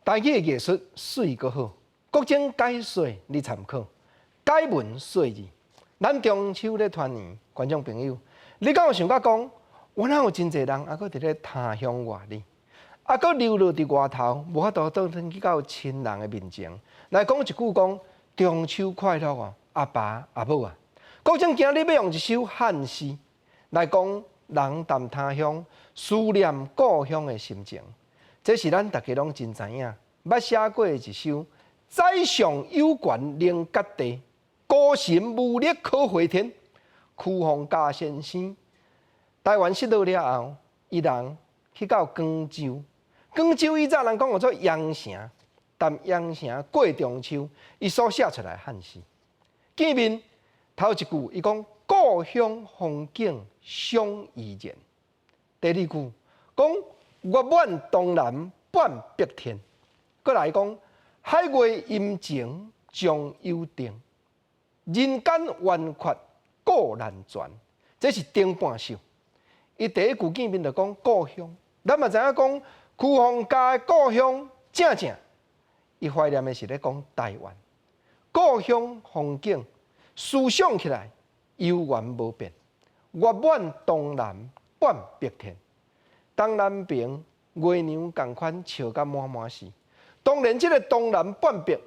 台语的艺术水阁好，国情解说你参考，解文说字。咱中秋咧团圆，观众朋友，你敢有想过讲，原来有真侪人还阁伫咧他乡外里，还阁流落伫外头，无法度倒转去到亲人的面前，来讲一句讲中秋快乐哦，阿爸阿母啊！国正今日要用一首汉诗来讲人谈他乡、思念故乡的心情。这是咱大家拢真知影，捌写过的一首“宰相有权能割地，孤臣无力可回天”。屈皇家先生，台湾失落了后，伊人去到广州。广州以早人讲叫做阳城，但阳城过中秋，伊所写出来汉诗，见面头一句伊讲故乡风景相宜人，第二句讲月满东南半壁天，搁来讲海月阴晴终有定，人间圆缺故难全。这是顶半首。伊第一句见面就讲故乡，咱嘛知影讲屈皇家的故乡正正，伊怀念的是咧讲台湾故乡风景，思想起来悠远无变。月满东南半壁天，东南边月娘共款笑甲满满是。当然，这个东南半壁，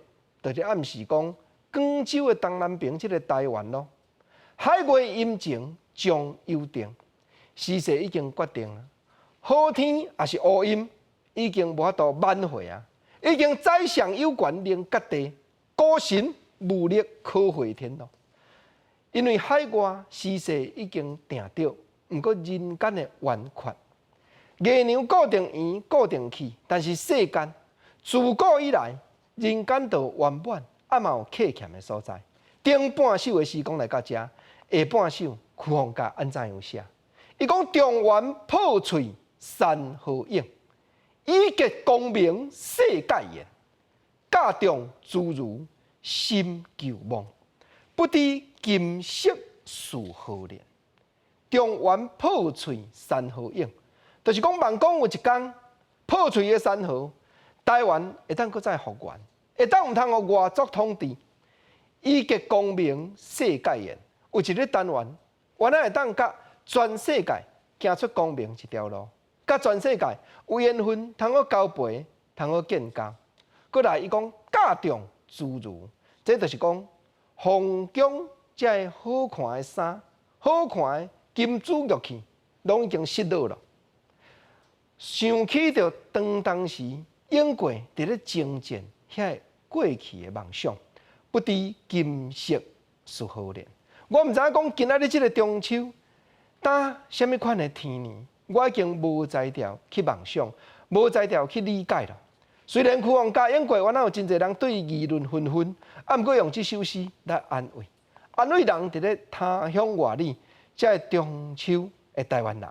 就是暗示讲广州的东南边，这个台湾咯。海月阴晴终有定，时势已经决定了。好天还是乌阴，已经无法度挽回啊！已经宰相有权能割地，孤臣无力可回天咯。因为海外时势已经定着，毋过人间的圆缺。月娘固定圆，固定去，但是世间自古以来，人间就圆满，也嘛有欠欠的所在。顶半首的诗讲来到这，下半首屈皇家安怎样写？伊讲中原破碎山河影，以结功名世界言。家中诸如心旧梦，不知今夕是何年。中原破碎山河影，就是讲望讲有一天破碎的山河，台湾会当搁再复原，会当毋通互外族统治。以结功名世界言，有一个单元，原来会当甲全世界行出光明一条路，甲全世界有缘分，通好交陪，通好建交。过来，伊讲家中诸如，这就是讲皇宫这好看的衫、好看的金珠玉器，拢已经失落了。想起着当时英国伫咧征战遐过去的梦想，不知今夕是何年。我毋知影讲今仔日这个中秋，打什么款的天年，我已经无才调去梦想，无才调去理解了。虽然屈皇家英国原来有真侪人对伊议论纷纷，啊，毋过用这首诗来安慰人伫咧他乡外里，这中秋的台湾人，